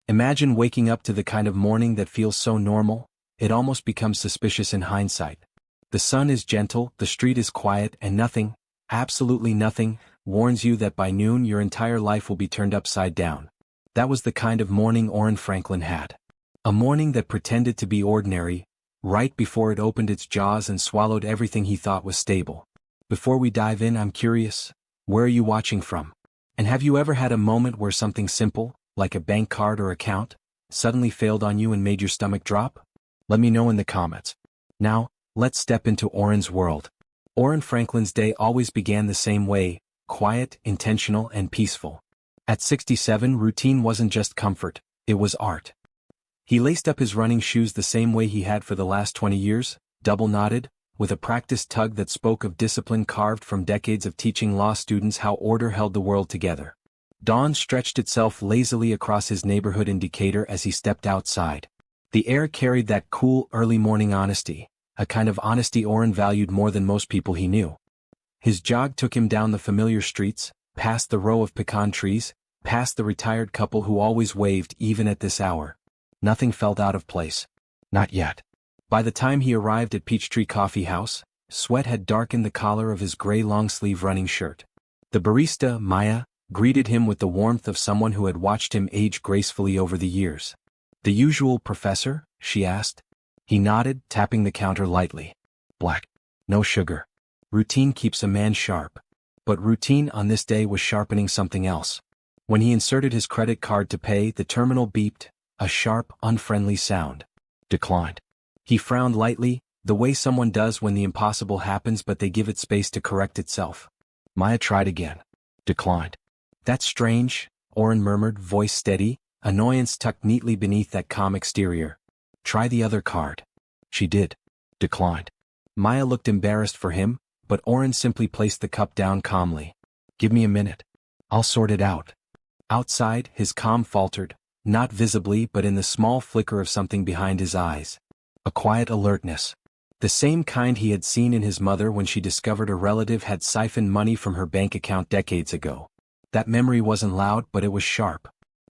Imagine waking up to the kind of morning that feels so normal, it almost becomes suspicious in hindsight. The sun is gentle, the street is quiet, and nothing, absolutely nothing, warns you that by noon your entire life will be turned upside down. That was the kind of morning Orin Franklin had. A morning that pretended to be ordinary, right before it opened its jaws and swallowed everything he thought was stable. Before we dive in, I'm curious, where are you watching from? And have you ever had a moment where something simple, like a bank card or account, suddenly failed on you and made your stomach drop? Let me know in the comments. Now, let's step into Orin's world. Orin Franklin's day always began the same way, quiet, intentional, and peaceful. At 67, routine wasn't just comfort, it was art. He laced up his running shoes the same way he had for the last 20 years, double-knotted, with a practiced tug that spoke of discipline carved from decades of teaching law students how order held the world together. Dawn stretched itself lazily across his neighborhood in Decatur as he stepped outside. The air carried that cool, early-morning honesty, a kind of honesty Orin valued more than most people he knew. His jog took him down the familiar streets, past the row of pecan trees, past the retired couple who always waved even at this hour. Nothing felt out of place. Not yet. By the time he arrived at Peachtree Coffee House, sweat had darkened the collar of his gray long-sleeve running shirt. The barista, Maya, greeted him with the warmth of someone who had watched him age gracefully over the years. "The usual, Professor?" she asked. He nodded, tapping the counter lightly. "Black. No sugar. Routine keeps a man sharp." But routine on this day was sharpening something else. When he inserted his credit card to pay, the terminal beeped, a sharp, unfriendly sound. Declined. He frowned lightly, the way someone does when the impossible happens but they give it space to correct itself. Maya tried again. Declined. "That's strange," Orin murmured, voice steady, annoyance tucked neatly beneath that calm exterior. "Try the other card." She did. Declined. Maya looked embarrassed for him, but Orin simply placed the cup down calmly. "Give me a minute. I'll sort it out." Outside, his calm faltered, not visibly but in the small flicker of something behind his eyes. A quiet alertness. The same kind he had seen in his mother when she discovered a relative had siphoned money from her bank account decades ago. That memory wasn't loud, but it was sharp.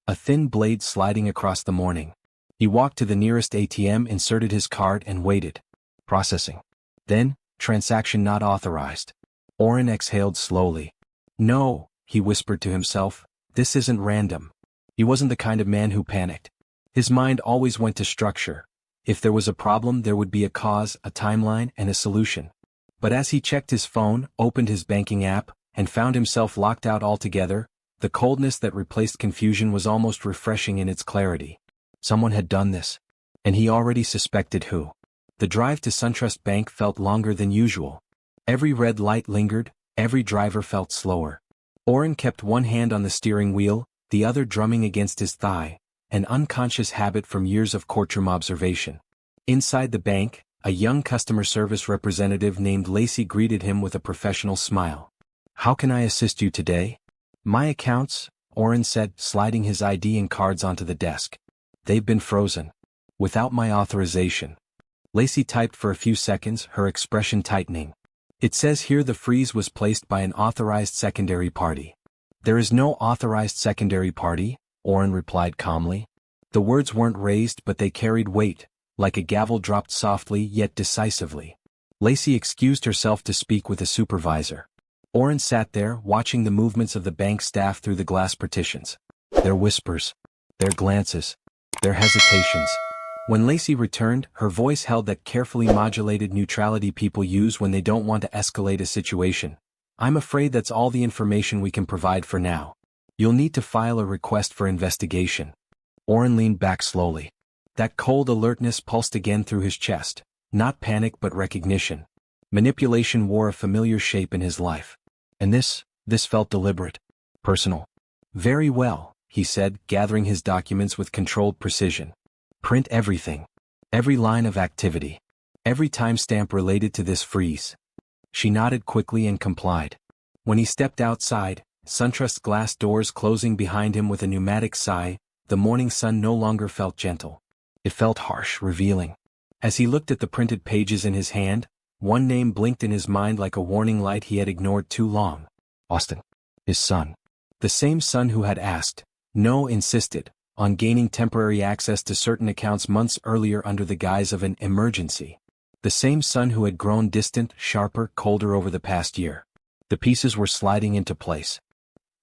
A thin blade sliding across the morning. He walked to the nearest ATM, inserted his card, and waited. Processing. Then, transaction not authorized. Orin exhaled slowly. "No," he whispered to himself, "this isn't random." He wasn't the kind of man who panicked. His mind always went to structure. If there was a problem, there would be a cause, a timeline, and a solution. But as he checked his phone, opened his banking app, and found himself locked out altogether, the coldness that replaced confusion was almost refreshing in its clarity. Someone had done this. And he already suspected who. The drive to SunTrust Bank felt longer than usual. Every red light lingered, every driver felt slower. Orin kept one hand on the steering wheel, the other drumming against his thigh, an unconscious habit from years of courtroom observation. Inside the bank, a young customer service representative named Lacey greeted him with a professional smile. "How can I assist you today?" "My accounts," Orin said, sliding his ID and cards onto the desk. "They've been frozen. Without my authorization." Lacey typed for a few seconds, her expression tightening. "It says here the freeze was placed by an authorized secondary party." "There is no authorized secondary party," Orin replied calmly. The words weren't raised, but they carried weight, like a gavel dropped softly yet decisively. Lacey excused herself to speak with a supervisor. Orin sat there, watching the movements of the bank staff through the glass partitions. Their whispers, their glances, their hesitations. When Lacey returned, her voice held that carefully modulated neutrality people use when they don't want to escalate a situation. "I'm afraid that's all the information we can provide for now. You'll need to file a request for investigation." Orin leaned back slowly. That cold alertness pulsed again through his chest, not panic but recognition. Manipulation wore a familiar shape in his life. And this felt deliberate, personal. "Very well," he said, gathering his documents with controlled precision. "Print everything. Every line of activity. Every timestamp related to this freeze." She nodded quickly and complied. When he stepped outside, SunTrust glass doors closing behind him with a pneumatic sigh, the morning sun no longer felt gentle. It felt harsh, revealing. As he looked at the printed pages in his hand, one name blinked in his mind like a warning light he had ignored too long. Austin. His son. The same son who had asked, no, insisted, on gaining temporary access to certain accounts months earlier under the guise of an emergency. The same son who had grown distant, sharper, colder over the past year. The pieces were sliding into place.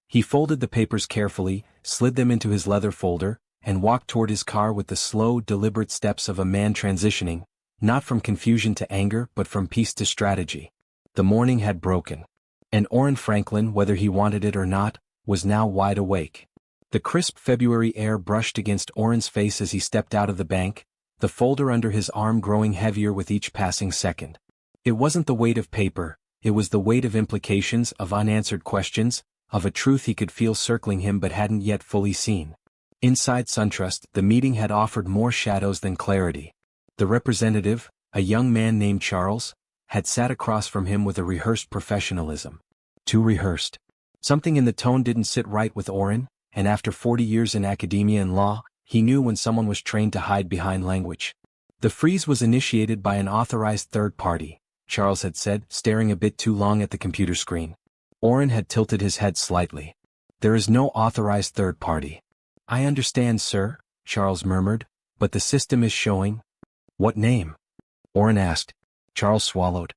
He folded the papers carefully, slid them into his leather folder, and walked toward his car with the slow, deliberate steps of a man transitioning, not from confusion to anger but from peace to strategy. The morning had broken. And Orin Franklin, whether he wanted it or not, was now wide awake. The crisp February air brushed against Orin's face as he stepped out of the bank, the folder under his arm growing heavier with each passing second. It wasn't the weight of paper, it was the weight of implications, of unanswered questions, of a truth he could feel circling him but hadn't yet fully seen. Inside SunTrust, the meeting had offered more shadows than clarity. The representative, a young man named Charles, had sat across from him with a rehearsed professionalism. Too rehearsed. Something in the tone didn't sit right with Orin, and after 40 years in academia and law, he knew when someone was trained to hide behind language. The freeze was initiated by an authorized third party, Charles had said, staring a bit too long at the computer screen. Orin had tilted his head slightly. There is no authorized third party. I understand, sir, Charles murmured, but the system is showing. What name? Orin asked. Charles swallowed.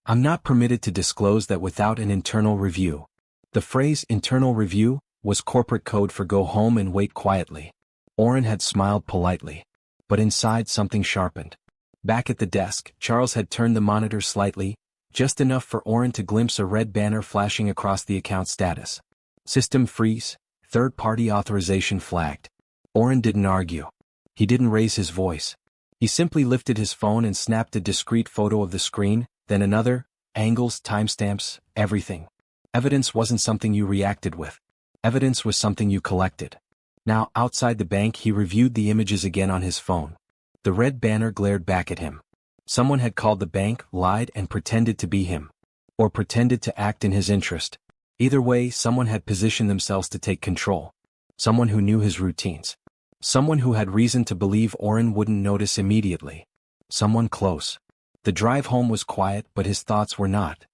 I'm not permitted to disclose that without an internal review. The phrase internal review was corporate code for go home and wait quietly. Orin had smiled politely. But inside something sharpened. Back at the desk, Charles had turned the monitor slightly, just enough for Orin to glimpse a red banner flashing across the account status. System freeze, third-party authorization flagged. Orin didn't argue. He didn't raise his voice. He simply lifted his phone and snapped a discrete photo of the screen, then another, angles, timestamps, everything. Evidence wasn't something you reacted with. Evidence was something you collected. Now, outside the bank, he reviewed the images again on his phone. The red banner glared back at him. Someone had called the bank, lied, and pretended to be him. Or pretended to act in his interest. Either way, someone had positioned themselves to take control. Someone who knew his routines. Someone who had reason to believe Orin wouldn't notice immediately. Someone close. The drive home was quiet, but his thoughts were not.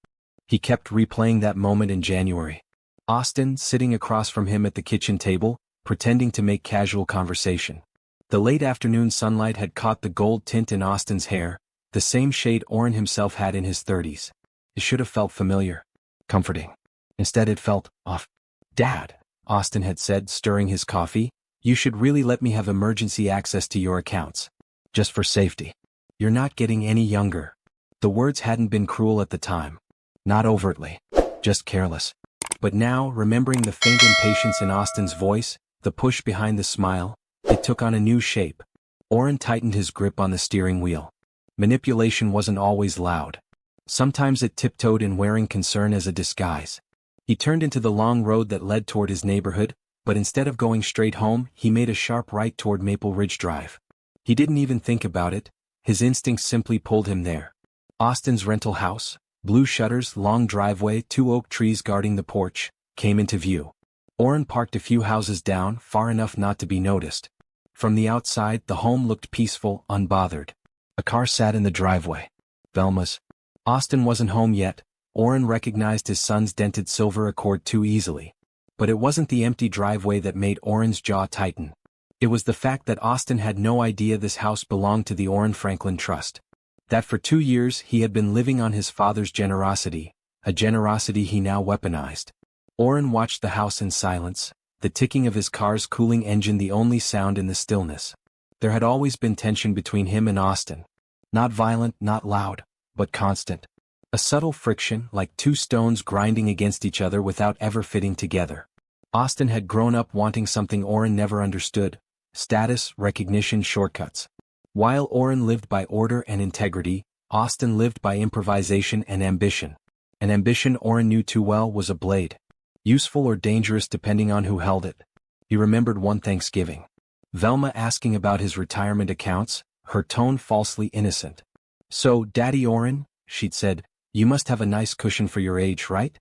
He kept replaying that moment in January. Austin, sitting across from him at the kitchen table, pretending to make casual conversation. The late afternoon sunlight had caught the gold tint in Austin's hair, the same shade Orin himself had in his 30s. It should have felt familiar. Comforting. Instead it felt off. Dad, Austin had said, stirring his coffee, you should really let me have emergency access to your accounts. Just for safety. You're not getting any younger. The words hadn't been cruel at the time. Not overtly. Just careless. But now, remembering the faint impatience in Austin's voice, the push behind the smile, it took on a new shape. Orin tightened his grip on the steering wheel. Manipulation wasn't always loud. Sometimes it tiptoed in wearing concern as a disguise. He turned into the long road that led toward his neighborhood, but instead of going straight home, he made a sharp right toward Maple Ridge Drive. He didn't even think about it, his instincts simply pulled him there. Austin's rental house, blue shutters, long driveway, 2 oak trees guarding the porch, came into view. Orin parked a few houses down, far enough not to be noticed. From the outside, the home looked peaceful, unbothered. A car sat in the driveway. Velma's. Austin wasn't home yet. Orin recognized his son's dented silver Accord too easily. But it wasn't the empty driveway that made Orin's jaw tighten. It was the fact that Austin had no idea this house belonged to the Orin Franklin Trust. That for 2 years he had been living on his father's generosity, a generosity he now weaponized. Orin watched the house in silence, the ticking of his car's cooling engine the only sound in the stillness. There had always been tension between him and Austin. Not violent, not loud, but constant. A subtle friction, like two stones grinding against each other without ever fitting together. Austin had grown up wanting something Orin never understood: status, recognition, shortcuts. While Orin lived by order and integrity, Austin lived by improvisation and ambition. An ambition Orin knew too well was a blade. Useful or dangerous depending on who held it. He remembered one Thanksgiving. Velma asking about his retirement accounts, her tone falsely innocent. So, Daddy Orin, she'd said, you must have a nice cushion for your age, right?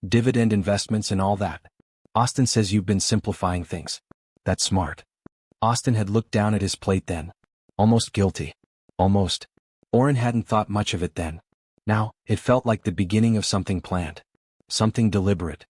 Dividend investments and all that. Austin says you've been simplifying things. That's smart. Austin had looked down at his plate then. Almost guilty. Almost. Orin hadn't thought much of it then. Now, it felt like the beginning of something planned. Something deliberate.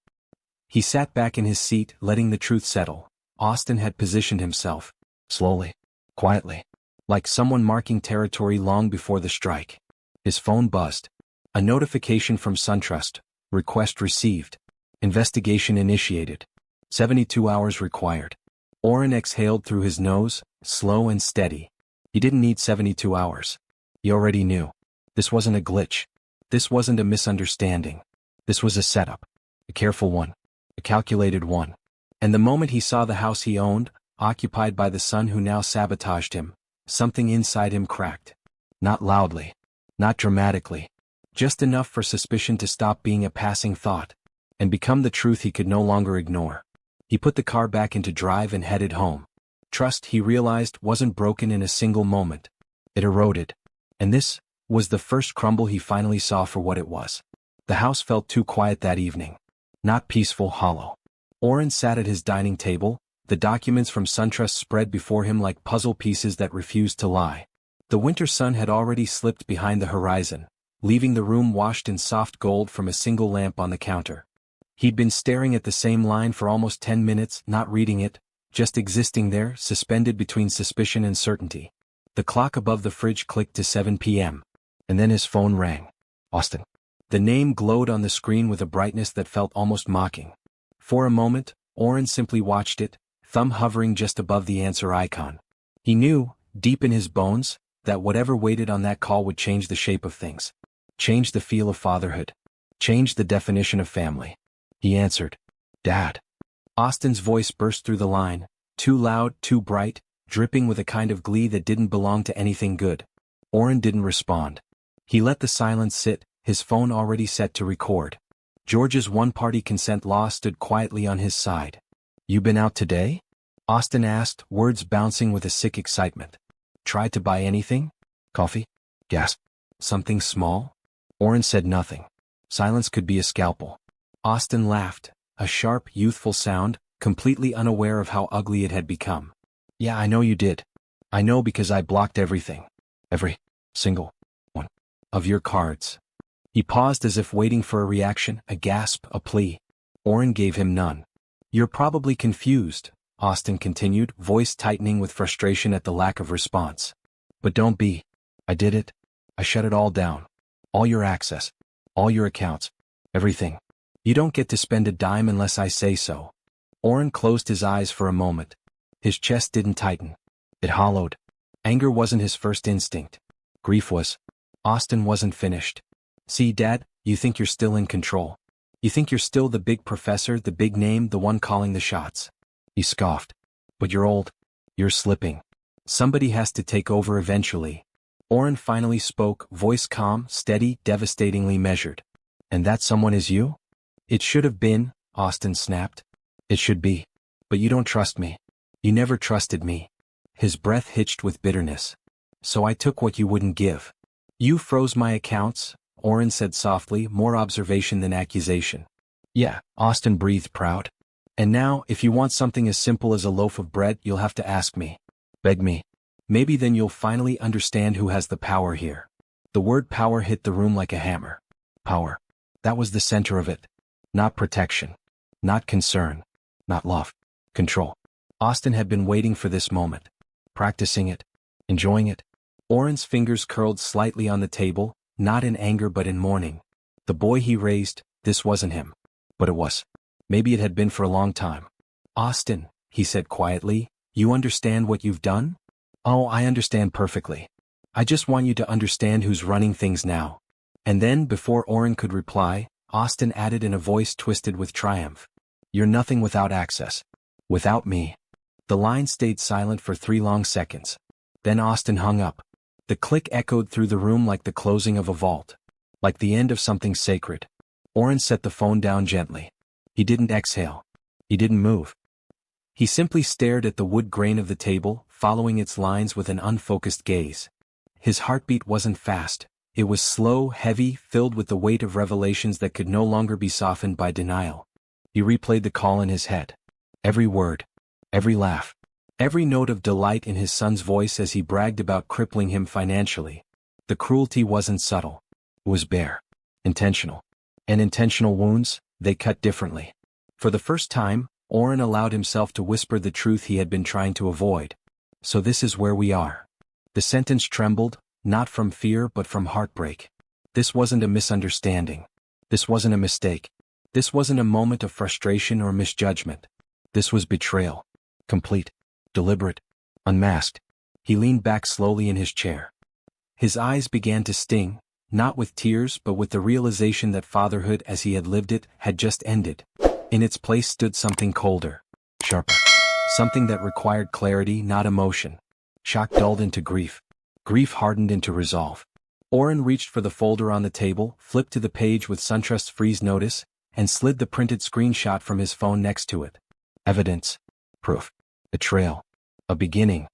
He sat back in his seat, letting the truth settle. Austin had positioned himself. Slowly. Quietly. Like someone marking territory long before the strike. His phone buzzed. A notification from SunTrust. Request received. Investigation initiated. 72 hours required. Orin exhaled through his nose, slow and steady. He didn't need 72 hours. He already knew. This wasn't a glitch. This wasn't a misunderstanding. This was a setup. A careful one. A calculated one. And the moment he saw the house he owned, occupied by the son who now sabotaged him, something inside him cracked. Not loudly. Not dramatically. Just enough for suspicion to stop being a passing thought, and become the truth he could no longer ignore. He put the car back into drive and headed home. Trust, he realized, wasn't broken in a single moment. It eroded. And this was the first crumble he finally saw for what it was. The house felt too quiet that evening. Not peaceful, hollow. Orin sat at his dining table, the documents from SunTrust spread before him like puzzle pieces that refused to lie. The winter sun had already slipped behind the horizon, leaving the room washed in soft gold from a single lamp on the counter. He'd been staring at the same line for almost 10 minutes, not reading it, just existing there, suspended between suspicion and certainty. The clock above the fridge clicked to 7 p.m. And then his phone rang. Austin. The name glowed on the screen with a brightness that felt almost mocking. For a moment, Orin simply watched it, thumb hovering just above the answer icon. He knew, deep in his bones, that whatever waited on that call would change the shape of things. Change the feel of fatherhood. Change the definition of family. He answered. Dad. Austin's voice burst through the line, too loud, too bright, dripping with a kind of glee that didn't belong to anything good. Orin didn't respond. He let the silence sit, his phone already set to record. George's one-party consent law stood quietly on his side. You been out today? Austin asked, words bouncing with a sick excitement. Tried to buy anything? Coffee? Gas? Something small? Orin said nothing. Silence could be a scalpel. Austin laughed, a sharp, youthful sound, completely unaware of how ugly it had become. Yeah, I know you did. I know because I blocked everything. Every single one of your cards. He paused as if waiting for a reaction, a gasp, a plea. Orin gave him none. You're probably confused, Austin continued, voice tightening with frustration at the lack of response. But don't be. I did it. I shut it all down. All your access. All your accounts. Everything. You don't get to spend a dime unless I say so. Orin closed his eyes for a moment. His chest didn't tighten. It hollowed. Anger wasn't his first instinct. Grief was. Austin wasn't finished. See, Dad, you think you're still in control. You think you're still the big professor, the big name, the one calling the shots. He scoffed. But you're old. You're slipping. Somebody has to take over eventually. Orin finally spoke, voice calm, steady, devastatingly measured. And that someone is you? It should have been, Austin snapped. It should be. But you don't trust me. You never trusted me. His breath hitched with bitterness. So I took what you wouldn't give. You froze my accounts, Orin said softly, more observation than accusation. Yeah, Austin breathed proud. And now, if you want something as simple as a loaf of bread, you'll have to ask me. Beg me. Maybe then you'll finally understand who has the power here. The word power hit the room like a hammer. Power. That was the center of it. Not protection. Not concern. Not love. Control. Austin had been waiting for this moment. Practicing it. Enjoying it. Orin's fingers curled slightly on the table, not in anger but in mourning. The boy he raised, this wasn't him. But it was. Maybe it had been for a long time. Austin, he said quietly, you understand what you've done? Oh, I understand perfectly. I just want you to understand who's running things now. And then, before Orin could reply, Austin added in a voice twisted with triumph. You're nothing without access. Without me. The line stayed silent for 3 long seconds. Then Austin hung up. The click echoed through the room like the closing of a vault. Like the end of something sacred. Orin set the phone down gently. He didn't exhale. He didn't move. He simply stared at the wood grain of the table, following its lines with an unfocused gaze. His heartbeat wasn't fast. It was slow, heavy, filled with the weight of revelations that could no longer be softened by denial. He replayed the call in his head. Every word. Every laugh. Every note of delight in his son's voice as he bragged about crippling him financially. The cruelty wasn't subtle. It was bare. Intentional. And intentional wounds, they cut differently. For the first time, Orin allowed himself to whisper the truth he had been trying to avoid. So this is where we are. The sentence trembled, not from fear but from heartbreak. This wasn't a misunderstanding. This wasn't a mistake. This wasn't a moment of frustration or misjudgment. This was betrayal. Complete. Deliberate. Unmasked. He leaned back slowly in his chair. His eyes began to sting, not with tears but with the realization that fatherhood as he had lived it had just ended. In its place stood something colder. Sharper. Something that required clarity, not emotion. Shock dulled into grief. Grief hardened into resolve. Orin reached for the folder on the table, flipped to the page with SunTrust's freeze notice, and slid the printed screenshot from his phone next to it. Evidence. Proof. A trail. A beginning.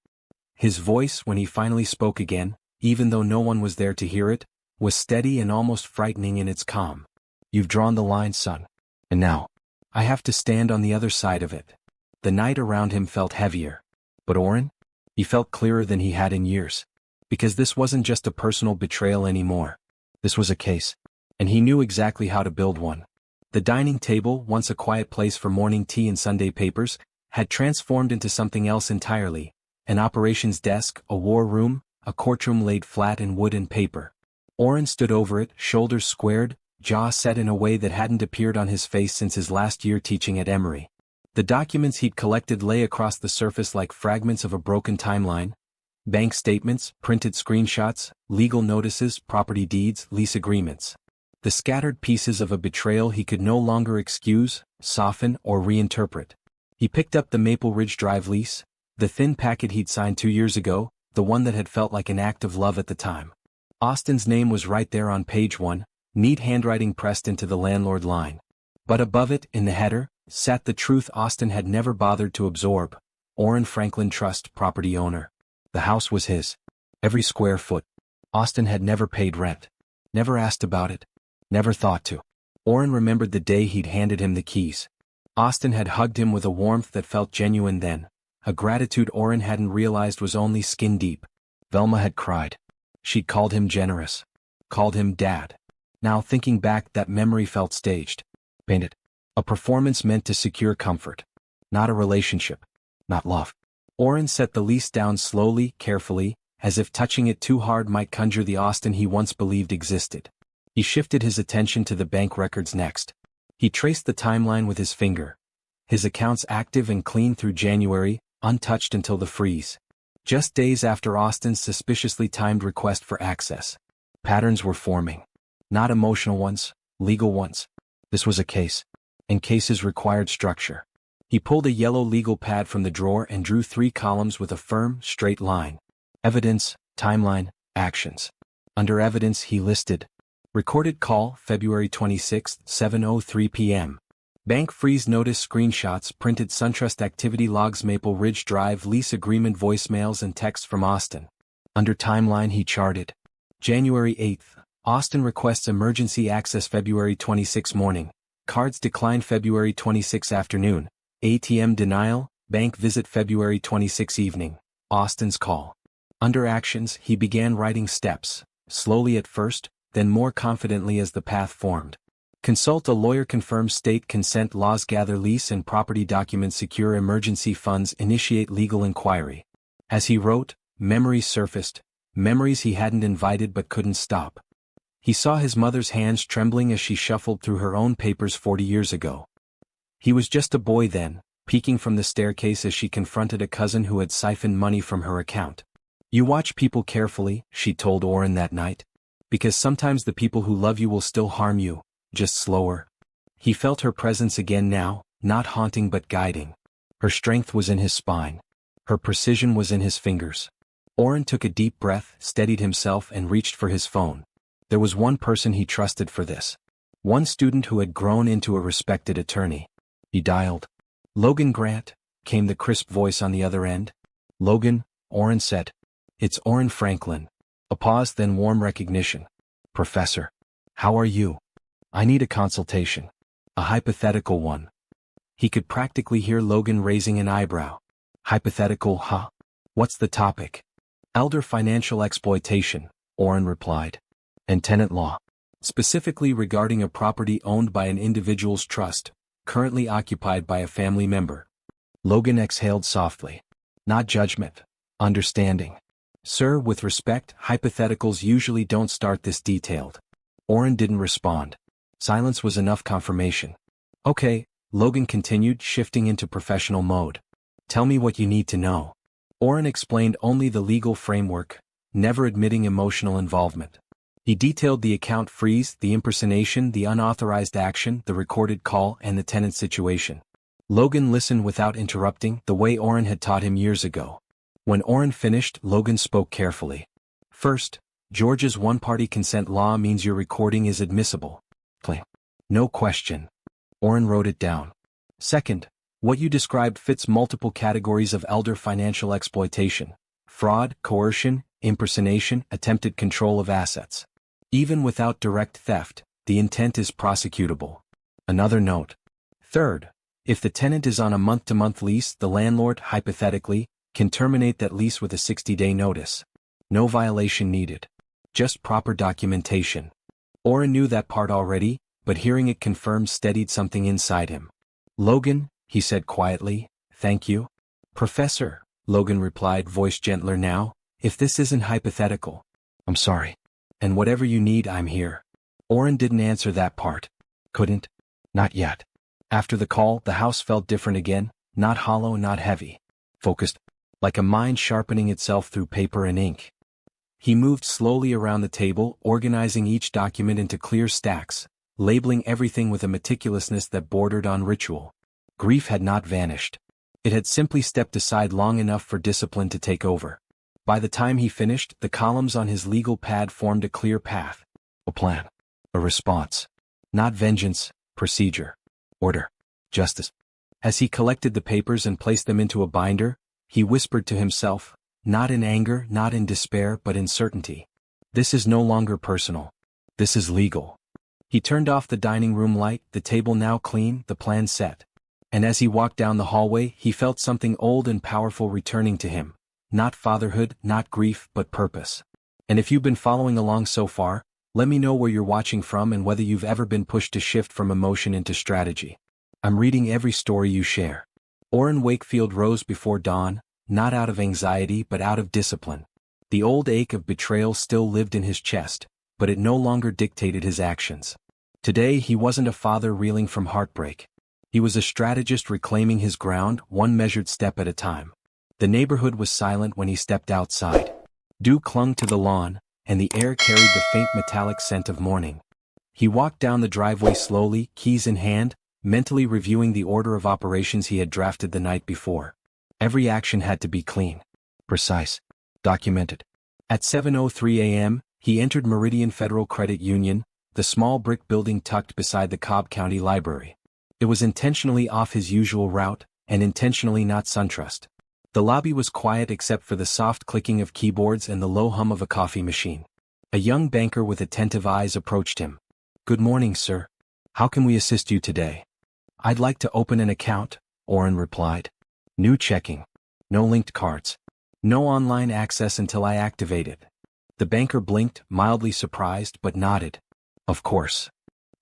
His voice, when he finally spoke again, even though no one was there to hear it, was steady and almost frightening in its calm. You've drawn the line, son. And now, I have to stand on the other side of it. The night around him felt heavier. But Orin? He felt clearer than he had in years. Because this wasn't just a personal betrayal anymore. This was a case. And he knew exactly how to build one. The dining table, once a quiet place for morning tea and Sunday papers, had transformed into something else entirely. An operations desk, a war room, a courtroom laid flat in wood and paper. Orin stood over it, shoulders squared, jaw set in a way that hadn't appeared on his face since his last year teaching at Emory. The documents he'd collected lay across the surface like fragments of a broken timeline. Bank statements, printed screenshots, legal notices, property deeds, lease agreements. The scattered pieces of a betrayal he could no longer excuse, soften, or reinterpret. He picked up the Maple Ridge Drive lease, the thin packet he'd signed 2 years ago, the one that had felt like an act of love at the time. Austin's name was right there on page 1, neat handwriting pressed into the landlord line. But above it, in the header, sat the truth Austin had never bothered to absorb. Orin Franklin Trust, property owner. The house was his. Every square foot. Austin had never paid rent. Never asked about it. Never thought to. Orin remembered the day he'd handed him the keys. Austin had hugged him with a warmth that felt genuine then, a gratitude Orin hadn't realized was only skin deep. Velma had cried. She'd called him generous. Called him dad. Now thinking back, that memory felt staged. Painted. A performance meant to secure comfort. Not a relationship. Not love. Orin set the lease down slowly, carefully, as if touching it too hard might conjure the Austin he once believed existed. He shifted his attention to the bank records next. He traced the timeline with his finger. His accounts active and clean through January, untouched until the freeze. Just days after Austin's suspiciously timed request for access. Patterns were forming. Not emotional ones, legal ones. This was a case. And cases required structure. He pulled a yellow legal pad from the drawer and drew 3 columns with a firm, straight line. Evidence, timeline, actions. Under evidence he listed. Recorded call, February 26, 7:03 p.m. Bank freeze notice screenshots, printed SunTrust activity logs, Maple Ridge Drive lease agreement voicemails and texts from Austin. Under timeline he charted. January 8th, Austin requests emergency access February 26 morning. Cards declined February 26 afternoon. ATM denial, bank visit February 26 evening. Austin's call. Under actions he began writing steps, slowly at first, then more confidently as the path formed. Consult a lawyer, confirm state consent laws, gather lease and property documents, secure emergency funds, initiate legal inquiry. As he wrote, memories surfaced, memories he hadn't invited but couldn't stop. He saw his mother's hands trembling as she shuffled through her own papers 40 years ago. He was just a boy then, peeking from the staircase as she confronted a cousin who had siphoned money from her account. You watch people carefully, she told Orin that night. Because sometimes the people who love you will still harm you, just slower. He felt her presence again now, not haunting but guiding. Her strength was in his spine. Her precision was in his fingers. Orin took a deep breath, steadied himself and reached for his phone. There was one person he trusted for this. One student who had grown into a respected attorney. He dialed. Logan Grant, came the crisp voice on the other end. Logan, Orin said. It's Orin Franklin. A pause, then warm recognition. Professor. How are you? I need a consultation. A hypothetical one. He could practically hear Logan raising an eyebrow. Hypothetical, huh? What's the topic? Elder financial exploitation, Orin replied. And tenant law. Specifically regarding a property owned by an individual's trust. currently occupied by a family member. Logan exhaled softly. Not judgment. Understanding. Sir, with respect, hypotheticals usually don't start this detailed. Orin didn't respond. Silence was enough confirmation. Okay, Logan continued, shifting into professional mode. Tell me what you need to know. Orin explained only the legal framework, never admitting emotional involvement. He detailed the account freeze, the impersonation, the unauthorized action, the recorded call, and the tenant situation. Logan listened without interrupting, the way Orin had taught him years ago. When Orin finished, Logan spoke carefully. First, Georgia's one-party consent law means your recording is admissible. Claim. No question. Orin wrote it down. Second, what you described fits multiple categories of elder financial exploitation: fraud, coercion, impersonation, attempted control of assets. Even without direct theft, the intent is prosecutable. Another note. Third, if the tenant is on a month-to-month lease, the landlord, hypothetically, can terminate that lease with a 60-day notice. No violation needed. Just proper documentation. Orin knew that part already, but hearing it confirmed steadied something inside him. Logan, he said quietly, thank you. Professor, Logan replied, voice gentler now, if this isn't hypothetical. I'm sorry. And whatever you need, I'm here. Orin didn't answer that part. Couldn't? Not yet. After the call, the house felt different again, not hollow, not heavy. Focused, like a mind sharpening itself through paper and ink. He moved slowly around the table, organizing each document into clear stacks, labeling everything with a meticulousness that bordered on ritual. Grief had not vanished. It had simply stepped aside long enough for discipline to take over. By the time he finished, the columns on his legal pad formed a clear path. A plan. A response. Not vengeance, procedure. Order. Justice. As he collected the papers and placed them into a binder, he whispered to himself, not in anger, not in despair, but in certainty. This is no longer personal. This is legal. He turned off the dining room light, the table now clean, the plan set. And as he walked down the hallway, he felt something old and powerful returning to him. Not fatherhood, not grief, but purpose. And if you've been following along so far, let me know where you're watching from and whether you've ever been pushed to shift from emotion into strategy. I'm reading every story you share. Orin Wakefield rose before dawn, not out of anxiety but out of discipline. The old ache of betrayal still lived in his chest, but it no longer dictated his actions. Today he wasn't a father reeling from heartbreak. He was a strategist reclaiming his ground, one measured step at a time. The neighborhood was silent when he stepped outside. Dew clung to the lawn, and the air carried the faint metallic scent of morning. He walked down the driveway slowly, keys in hand, mentally reviewing the order of operations he had drafted the night before. Every action had to be clean, precise, documented. At 7:03 a.m., he entered Meridian Federal Credit Union, the small brick building tucked beside the Cobb County Library. It was intentionally off his usual route, and intentionally not SunTrust. The lobby was quiet except for the soft clicking of keyboards and the low hum of a coffee machine. A young banker with attentive eyes approached him. Good morning, sir. How can we assist you today? I'd like to open an account, Orin replied. New checking. No linked cards. No online access until I activate it. The banker blinked, mildly surprised, but nodded. Of course.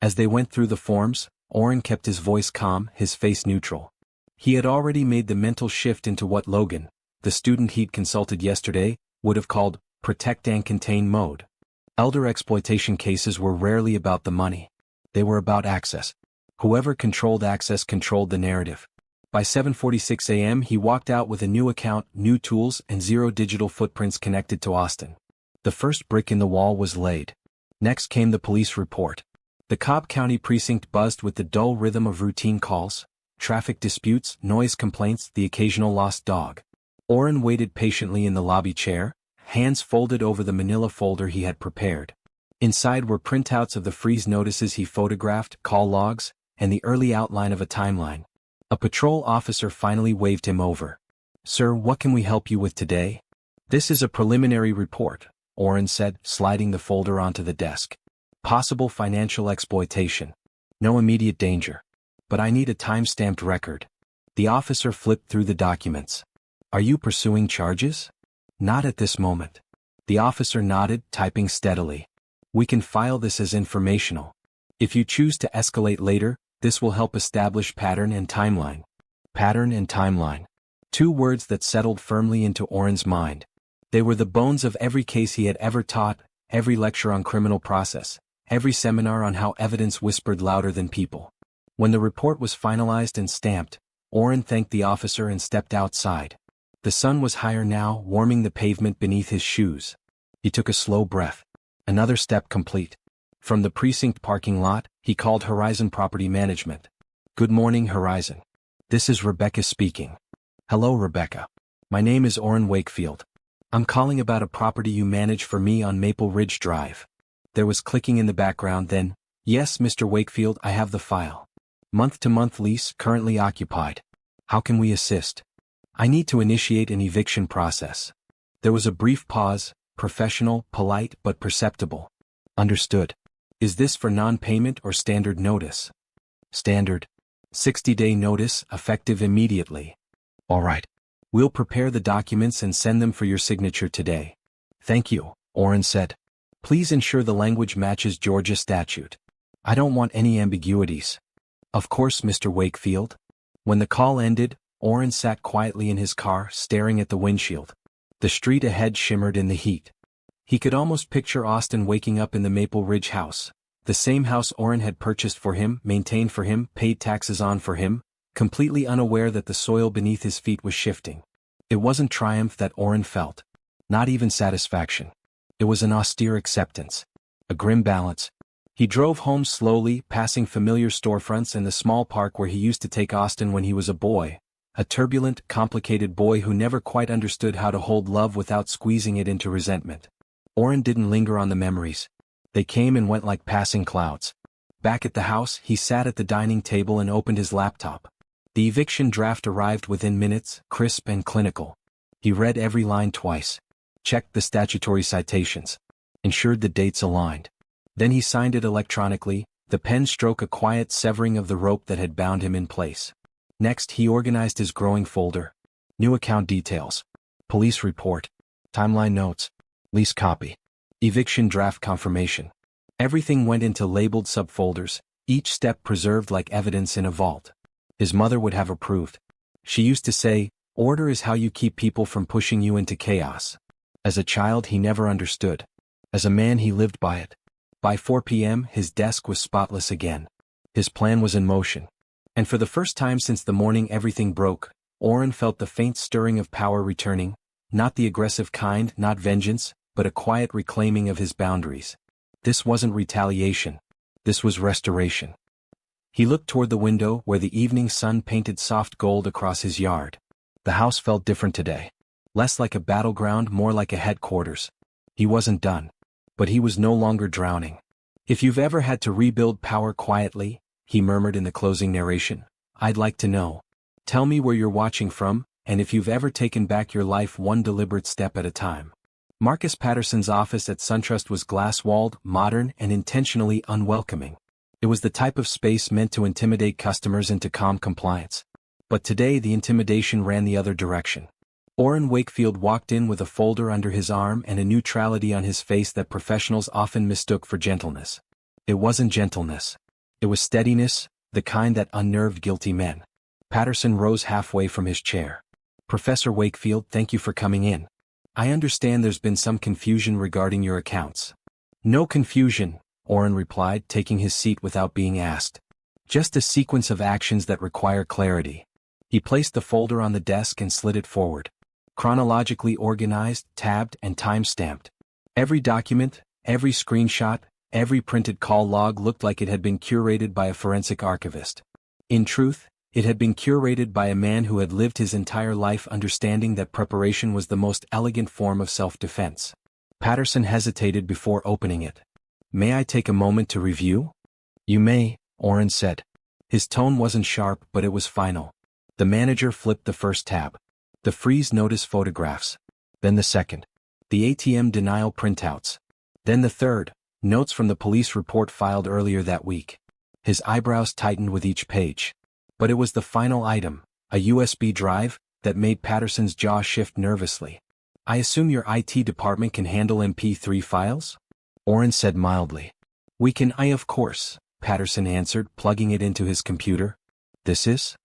As they went through the forms, Orin kept his voice calm, his face neutral. He had already made the mental shift into what Logan, the student he'd consulted yesterday, would have called protect and contain mode. Elder exploitation cases were rarely about the money. They were about access. Whoever controlled access controlled the narrative. By 7:46 a.m. he walked out with a new account, new tools, and 0 digital footprints connected to Austin. The first brick in the wall was laid. Next came the police report. The Cobb County precinct buzzed with the dull rhythm of routine calls, traffic disputes, noise complaints, the occasional lost dog. Orin waited patiently in the lobby chair, hands folded over the manila folder he had prepared. Inside were printouts of the freeze notices he photographed, call logs, and the early outline of a timeline. A patrol officer finally waved him over. Sir, what can we help you with today? This is a preliminary report, Orin said, sliding the folder onto the desk. Possible financial exploitation. No immediate danger. But I need a time-stamped record. The officer flipped through the documents. Are you pursuing charges? Not at this moment. The officer nodded, typing steadily. We can file this as informational. If you choose to escalate later, This will help establish pattern and timeline. Pattern and timeline. Two words that settled firmly into Orin's mind. They were the bones of every case he had ever taught, every lecture on criminal process, every seminar on how evidence whispered louder than people. When the report was finalized and stamped, Orin thanked the officer and stepped outside. The sun was higher now, warming the pavement beneath his shoes. He took a slow breath. Another step complete. From the precinct parking lot, he called Horizon Property Management. "Good morning, Horizon. This is Rebecca speaking." "Hello, Rebecca. My name is Orin Wakefield. I'm calling about a property you manage for me on Maple Ridge Drive." There was clicking in the background, then, "Yes, Mr. Wakefield, I have the file. Month-to-month lease, currently occupied. How can we assist?" "I need to initiate an eviction process." There was a brief pause, professional, polite, but perceptible. "Understood. Is this for non-payment or standard notice?" "Standard. 60-day notice, effective immediately." "All right. We'll prepare the documents and send them for your signature today." "Thank you," Orin said. "Please ensure the language matches Georgia statute. I don't want any ambiguities." "Of course, Mr. Wakefield." When the call ended, Orin sat quietly in his car, staring at the windshield. The street ahead shimmered in the heat. He could almost picture Austin waking up in the Maple Ridge house, the same house Orin had purchased for him, maintained for him, paid taxes on for him, completely unaware that the soil beneath his feet was shifting. It wasn't triumph that Orin felt. Not even satisfaction. It was an austere acceptance. A grim balance. He drove home slowly, passing familiar storefronts and the small park where he used to take Austin when he was a boy. A turbulent, complicated boy who never quite understood how to hold love without squeezing it into resentment. Orin didn't linger on the memories. They came and went like passing clouds. Back at the house, he sat at the dining table and opened his laptop. The eviction draft arrived within minutes, crisp and clinical. He read every line twice. Checked the statutory citations. Ensured the dates aligned. Then he signed it electronically, the pen stroke a quiet severing of the rope that had bound him in place. Next he organized his growing folder. New account details. Police report. Timeline notes. Lease copy. Eviction draft confirmation. Everything went into labeled subfolders, each step preserved like evidence in a vault. His mother would have approved. She used to say, "Order is how you keep people from pushing you into chaos." As a child he never understood. As a man he lived by it. By 4 p.m. his desk was spotless again. His plan was in motion. And for the first time since the morning everything broke, Orin felt the faint stirring of power returning, not the aggressive kind, not vengeance, but a quiet reclaiming of his boundaries. This wasn't retaliation. This was restoration. He looked toward the window where the evening sun painted soft gold across his yard. The house felt different today. Less like a battleground, more like a headquarters. He wasn't done. But he was no longer drowning. "If you've ever had to rebuild power quietly," he murmured in the closing narration, "I'd like to know. Tell me where you're watching from, and if you've ever taken back your life one deliberate step at a time." Marcus Patterson's office at SunTrust was glass-walled, modern, and intentionally unwelcoming. It was the type of space meant to intimidate customers into calm compliance. But today the intimidation ran the other direction. Orin Wakefield walked in with a folder under his arm and a neutrality on his face that professionals often mistook for gentleness. It wasn't gentleness. It was steadiness, the kind that unnerved guilty men. Patterson rose halfway from his chair. "Professor Wakefield, thank you for coming in. I understand there's been some confusion regarding your accounts." "No confusion," Orin replied, taking his seat without being asked. "Just a sequence of actions that require clarity." He placed the folder on the desk and slid it forward. Chronologically organized, tabbed, and time-stamped. Every document, every screenshot, every printed call log looked like it had been curated by a forensic archivist. In truth, it had been curated by a man who had lived his entire life understanding that preparation was the most elegant form of self-defense. Patterson hesitated before opening it. "May I take a moment to review?" "You may," Orin said. His tone wasn't sharp, but it was final. The manager flipped the first tab. The freeze notice photographs. Then the second. The ATM denial printouts. Then the third, notes from the police report filed earlier that week. His eyebrows tightened with each page. But it was the final item, a USB drive, that made Patterson's jaw shift nervously. "I assume your IT department can handle MP3 files?" Orin said mildly. "We can, of course," Patterson answered, plugging it into his computer. This is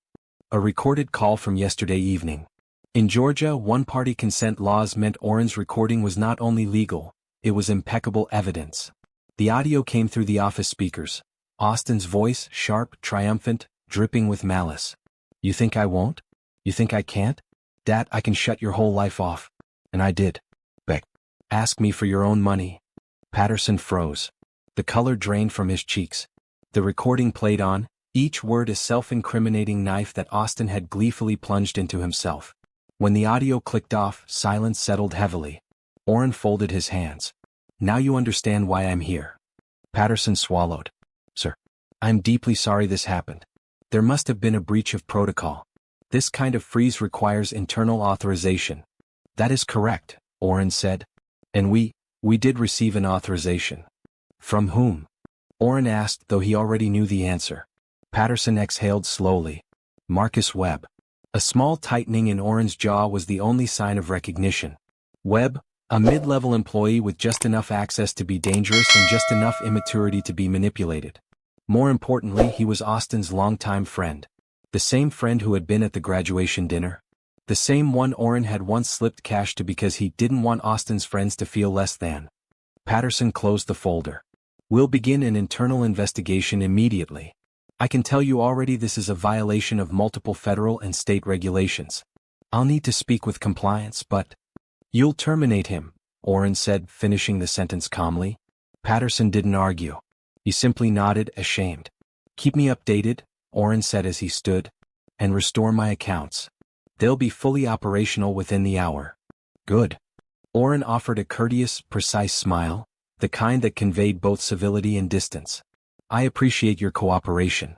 a recorded call from yesterday evening. In Georgia, one-party consent laws meant Orin's recording was not only legal, it was impeccable evidence. The audio came through the office speakers. Austin's voice, sharp, triumphant, dripping with malice. You think I won't? You think I can't? Dat I can shut your whole life off. And I did. Beck. Ask me for your own money. Patterson froze. The color drained from his cheeks. The recording played on, each word a self-incriminating knife that Austin had gleefully plunged into himself. When the audio clicked off, silence settled heavily. Orin folded his hands. Now you understand why I'm here. Patterson swallowed. Sir. I'm deeply sorry this happened. There must have been a breach of protocol. This kind of freeze requires internal authorization. That is correct, Orin said. And we did receive an authorization. From whom? Orin asked, though he already knew the answer. Patterson exhaled slowly. Marcus Webb. A small tightening in Orin's jaw was the only sign of recognition. Webb, a mid-level employee with just enough access to be dangerous and just enough immaturity to be manipulated. More importantly, he was Austin's longtime friend. The same friend who had been at the graduation dinner. The same one Orin had once slipped cash to because he didn't want Austin's friends to feel less than. Patterson closed the folder. We'll begin an internal investigation immediately. I can tell you already this is a violation of multiple federal and state regulations. I'll need to speak with compliance, but... You'll terminate him, Orin said, finishing the sentence calmly. Patterson didn't argue. He simply nodded, ashamed. Keep me updated, Orin said as he stood, and restore my accounts. They'll be fully operational within the hour. Good. Orin offered a courteous, precise smile, the kind that conveyed both civility and distance. I appreciate your cooperation.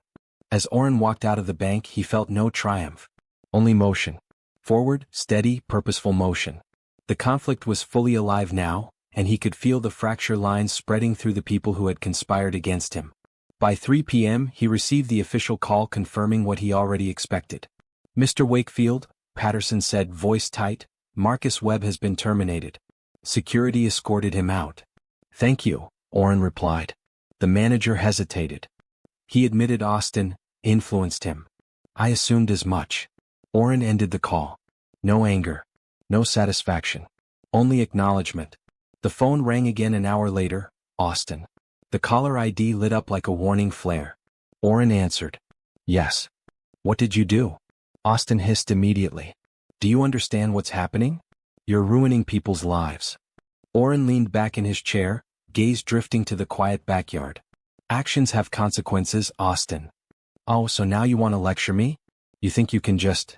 As Orin walked out of the bank, he felt no triumph. Only motion. Forward, steady, purposeful motion. The conflict was fully alive now, and he could feel the fracture lines spreading through the people who had conspired against him. By 3 p.m., he received the official call confirming what he already expected. Mr. Wakefield, Patterson said, voice tight, Marcus Webb has been terminated. Security escorted him out. Thank you, Orin replied. The manager hesitated. He admitted Austin influenced him. I assumed as much. Orin ended the call. No anger. No satisfaction. Only acknowledgement. The phone rang again an hour later. Austin. The caller ID lit up like a warning flare. Orin answered. Yes. What did you do? Austin hissed immediately. Do you understand what's happening? You're ruining people's lives. Orin leaned back in his chair, gaze drifting to the quiet backyard. Actions have consequences, Austin. Oh, so now you want to lecture me? You think you can just...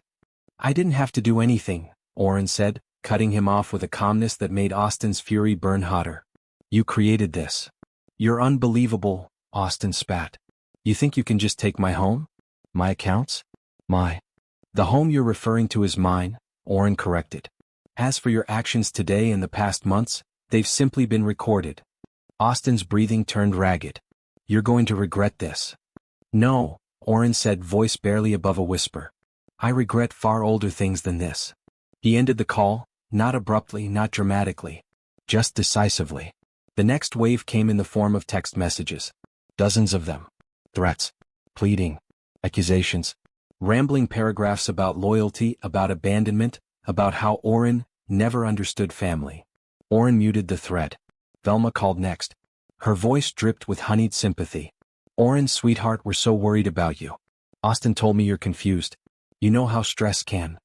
I didn't have to do anything, Orin said, cutting him off with a calmness that made Austin's fury burn hotter. You created this. You're unbelievable, Austin spat. You think you can just take my home? My accounts? The home you're referring to is mine, Orin corrected. As for your actions today and the past months, they've simply been recorded. Austin's breathing turned ragged. You're going to regret this. No, Orin said, voice barely above a whisper. I regret far older things than this. He ended the call, not abruptly, not dramatically, just decisively. The next wave came in the form of text messages. Dozens of them. Threats. Pleading. Accusations. Rambling paragraphs about loyalty, about abandonment, about how Orin never understood family. Orin muted the thread. Velma called next. Her voice dripped with honeyed sympathy. Orin, sweetheart, we're so worried about you. Austin told me you're confused. You know how stress can.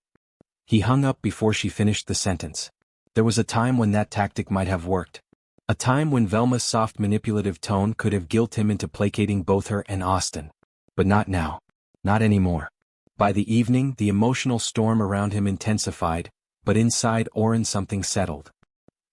He hung up before she finished the sentence. There was a time when that tactic might have worked. A time when Velma's soft manipulative tone could have guilted him into placating both her and Austin. But not now. Not anymore. By the evening, the emotional storm around him intensified, but inside Orin something settled.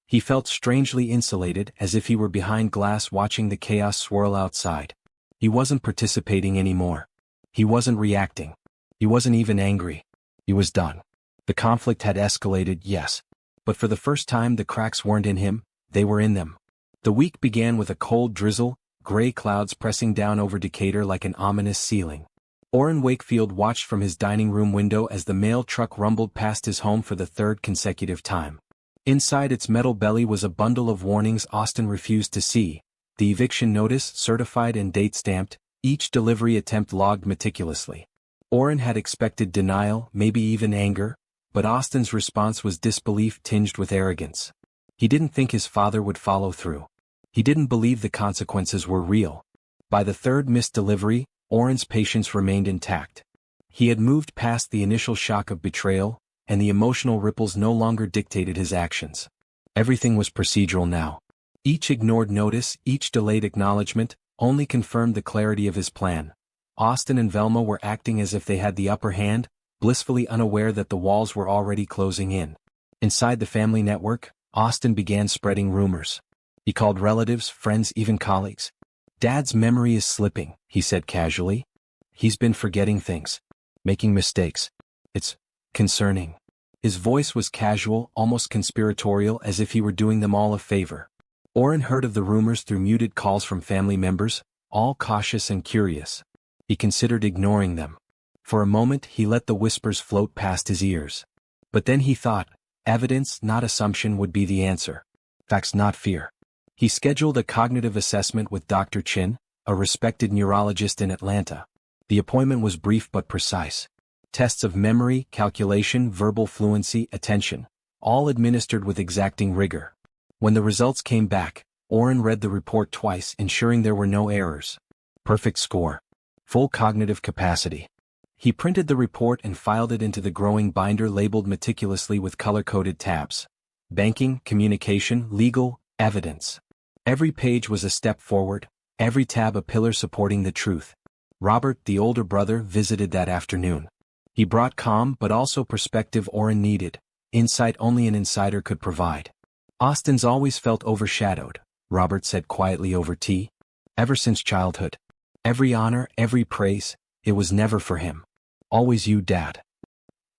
He felt strangely insulated, as if he were behind glass watching the chaos swirl outside. He wasn't participating anymore. He wasn't reacting. He wasn't even angry. He was done. The conflict had escalated, yes. But for the first time the cracks weren't in him, they were in them. The week began with a cold drizzle, gray clouds pressing down over Decatur like an ominous ceiling. Orin Wakefield watched from his dining room window as the mail truck rumbled past his home for the third consecutive time. Inside its metal belly was a bundle of warnings Austin refused to see, The eviction notice, certified and date-stamped, each delivery attempt logged meticulously. Orin had expected denial, maybe even anger, but Austin's response was disbelief tinged with arrogance. He didn't think his father would follow through. He didn't believe the consequences were real. By the third missed delivery, Orin's patience remained intact. He had moved past the initial shock of betrayal, and the emotional ripples no longer dictated his actions. Everything was procedural now. Each ignored notice, each delayed acknowledgement, only confirmed the clarity of his plan. Austin and Velma were acting as if they had the upper hand, blissfully unaware that the walls were already closing in. Inside the family network, Austin began spreading rumors. He called relatives, friends, even colleagues. "Dad's memory is slipping," he said casually. "He's been forgetting things. Making mistakes. It's concerning." His voice was casual, almost conspiratorial, as if he were doing them all a favor. Orin heard of the rumors through muted calls from family members, all cautious and curious. He considered ignoring them. For a moment he let the whispers float past his ears. But then he thought, evidence, not assumption, would be the answer. Facts, not fear. He scheduled a cognitive assessment with Dr. Chin, a respected neurologist in Atlanta. The appointment was brief but precise. Tests of memory, calculation, verbal fluency, attention, all administered with exacting rigor. When the results came back, Orin read the report twice, ensuring there were no errors. Perfect score. Full cognitive capacity. He printed the report and filed it into the growing binder labeled meticulously with color-coded tabs. Banking, communication, legal, evidence. Every page was a step forward, every tab a pillar supporting the truth. Robert, the older brother, visited that afternoon. He brought calm but also perspective Orin needed, insight only an insider could provide. "Austin's always felt overshadowed," Robert said quietly over tea. "Ever since childhood. Every honor, every praise, it was never for him. Always you, Dad."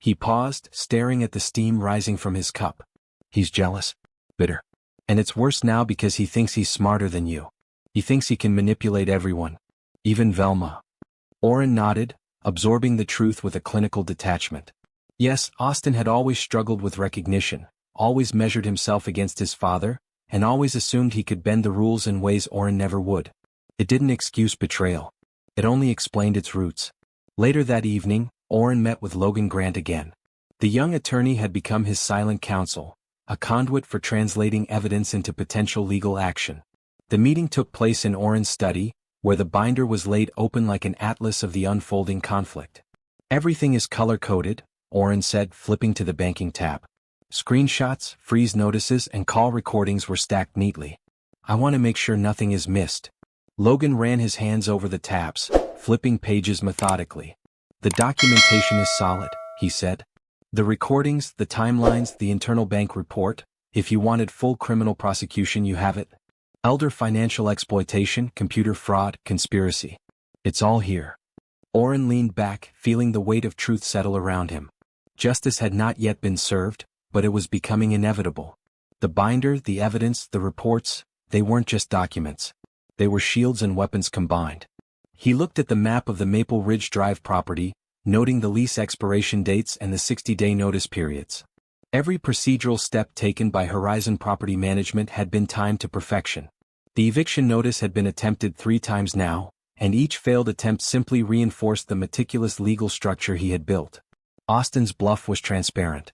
He paused, staring at the steam rising from his cup. "He's jealous. Bitter. And it's worse now because he thinks he's smarter than you. He thinks he can manipulate everyone. Even Velma." Orin nodded, absorbing the truth with a clinical detachment. Yes, Austin had always struggled with recognition, always measured himself against his father, and always assumed he could bend the rules in ways Orin never would. It didn't excuse betrayal. It only explained its roots. Later that evening, Orin met with Logan Grant again. The young attorney had become his silent counsel, a conduit for translating evidence into potential legal action. The meeting took place in Orin's study, where the binder was laid open like an atlas of the unfolding conflict. "Everything is color-coded," Orin said, flipping to the banking tab. Screenshots, freeze notices, and call recordings were stacked neatly. "I want to make sure nothing is missed." Logan ran his hands over the tabs, flipping pages methodically. "The documentation is solid," he said. "The recordings, the timelines, the internal bank report. If you wanted full criminal prosecution, you have it. Elder financial exploitation, computer fraud, conspiracy. It's all here." Orin leaned back, feeling the weight of truth settle around him. Justice had not yet been served, but it was becoming inevitable. The binder, the evidence, the reports, they weren't just documents. They were shields and weapons combined. He looked at the map of the Maple Ridge Drive property, noting the lease expiration dates and the 60-day notice periods. Every procedural step taken by Horizon Property Management had been timed to perfection. The eviction notice had been attempted 3 times now, and each failed attempt simply reinforced the meticulous legal structure he had built. Austin's bluff was transparent.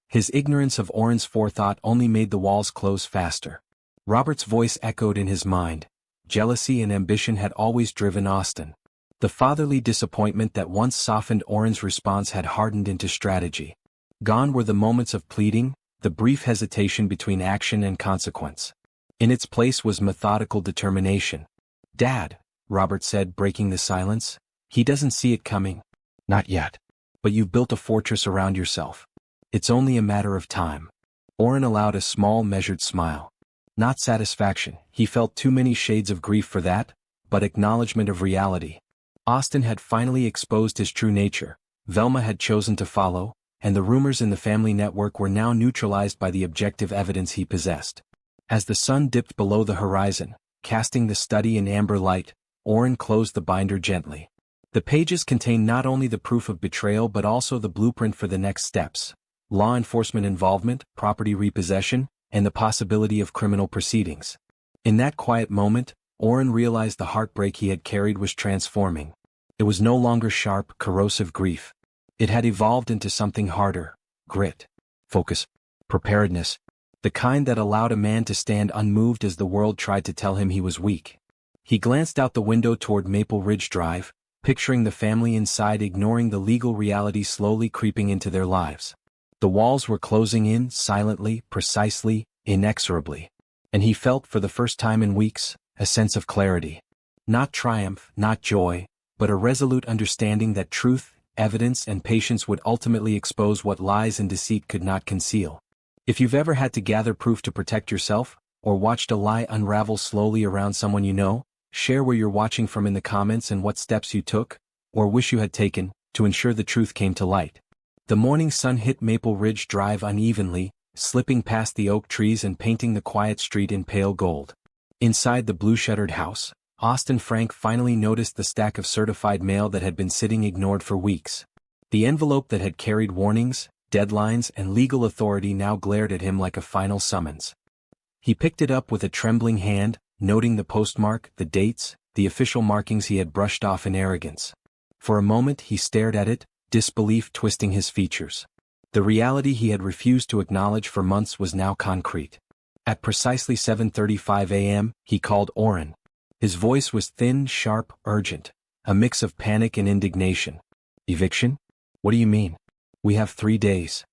His ignorance of Orin's forethought only made the walls close faster. Robert's voice echoed in his mind. Jealousy and ambition had always driven Austin. The fatherly disappointment that once softened Orin's response had hardened into strategy. Gone were the moments of pleading, the brief hesitation between action and consequence. In its place was methodical determination. "Dad," Robert said, breaking the silence, "he doesn't see it coming." "Not yet. But you've built a fortress around yourself. It's only a matter of time." Orin allowed a small, measured smile. Not satisfaction, he felt too many shades of grief for that, but acknowledgement of reality. Austin had finally exposed his true nature, Velma had chosen to follow, and the rumors in the family network were now neutralized by the objective evidence he possessed. As the sun dipped below the horizon, casting the study in amber light, Orin closed the binder gently. The pages contained not only the proof of betrayal but also the blueprint for the next steps: law enforcement involvement, property repossession, and the possibility of criminal proceedings. In that quiet moment, Orin realized the heartbreak he had carried was transforming. It was no longer sharp, corrosive grief. It had evolved into something harder: grit, focus, preparedness, the kind that allowed a man to stand unmoved as the world tried to tell him he was weak. He glanced out the window toward Maple Ridge Drive, picturing the family inside, ignoring the legal reality slowly creeping into their lives. The walls were closing in, silently, precisely, inexorably. And he felt, for the first time in weeks, a sense of clarity. Not triumph, not joy, but a resolute understanding that truth, evidence, and patience would ultimately expose what lies and deceit could not conceal. If you've ever had to gather proof to protect yourself, or watched a lie unravel slowly around someone you know, share where you're watching from in the comments and what steps you took, or wish you had taken, to ensure the truth came to light. The morning sun hit Maple Ridge Drive unevenly, slipping past the oak trees and painting the quiet street in pale gold. Inside the blue-shuttered house, Orin Frank finally noticed the stack of certified mail that had been sitting ignored for weeks. The envelope that had carried warnings, deadlines, and legal authority now glared at him like a final summons. He picked it up with a trembling hand, noting the postmark, the dates, the official markings he had brushed off in arrogance. For a moment he stared at it, disbelief twisting his features. The reality he had refused to acknowledge for months was now concrete. At precisely 7:35 a.m., he called Orin. His voice was thin, sharp, urgent, a mix of panic and indignation. "Eviction? What do you mean? We have 3 days."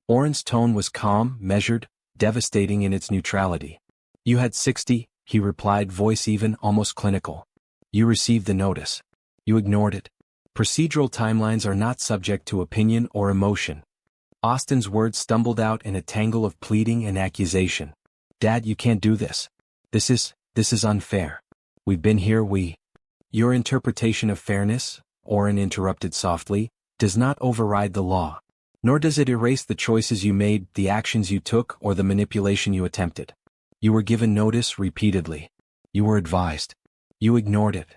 Orin's tone was calm, measured, devastating in its neutrality. "You had 60, he replied, voice even, almost clinical. "You received the notice. You ignored it. Procedural timelines are not subject to opinion or emotion." Austin's words stumbled out in a tangle of pleading and accusation. "Dad, you can't do this. This is unfair. We've been here, Your interpretation of fairness," Orin interrupted softly, "does not override the law. Nor does it erase the choices you made, the actions you took, or the manipulation you attempted. You were given notice repeatedly. You were advised. You ignored it."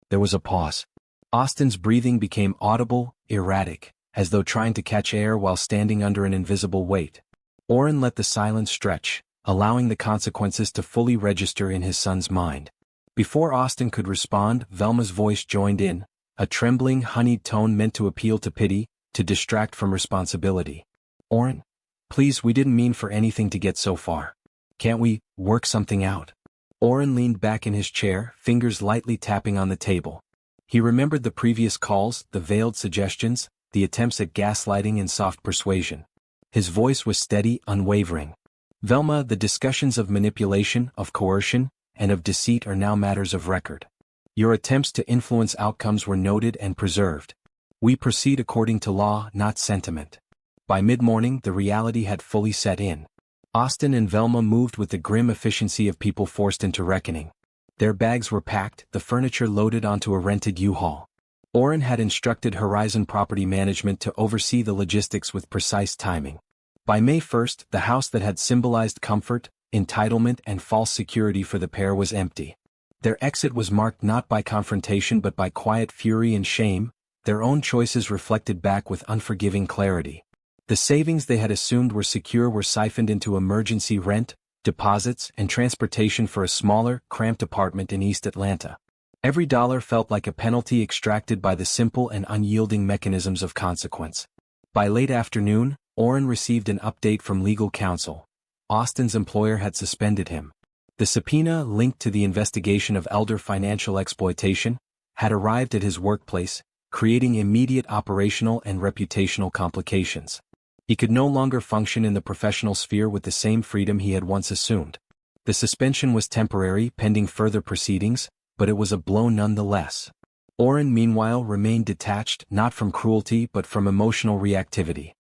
There was a pause. Austin's breathing became audible, erratic, as though trying to catch air while standing under an invisible weight. Orin let the silence stretch, allowing the consequences to fully register in his son's mind. Before Austin could respond, Velma's voice joined in, a trembling, honeyed tone meant to appeal to pity, to distract from responsibility. "Orin, please, we didn't mean for anything to get so far. Can't we work something out?" Orin leaned back in his chair, fingers lightly tapping on the table. He remembered the previous calls, the veiled suggestions, the attempts at gaslighting and soft persuasion. His voice was steady, unwavering. "Velma, the discussions of manipulation, of coercion, and of deceit are now matters of record. Your attempts to influence outcomes were noted and preserved. We proceed according to law, not sentiment." By mid-morning, the reality had fully set in. Austin and Velma moved with the grim efficiency of people forced into reckoning. Their bags were packed, the furniture loaded onto a rented U-Haul. Orin had instructed Horizon Property Management to oversee the logistics with precise timing. By May 1st, the house that had symbolized comfort, entitlement, and false security for the pair was empty. Their exit was marked not by confrontation but by quiet fury and shame, their own choices reflected back with unforgiving clarity. The savings they had assumed were secure were siphoned into emergency rent, deposits, and transportation for a smaller, cramped apartment in East Atlanta. Every dollar felt like a penalty extracted by the simple and unyielding mechanisms of consequence. By late afternoon, Orin received an update from legal counsel. Austin's employer had suspended him. The subpoena, linked to the investigation of elder financial exploitation, had arrived at his workplace, creating immediate operational and reputational complications. He could no longer function in the professional sphere with the same freedom he had once assumed. The suspension was temporary, pending further proceedings, but it was a blow nonetheless. Orin, meanwhile, remained detached, not from cruelty but from emotional reactivity.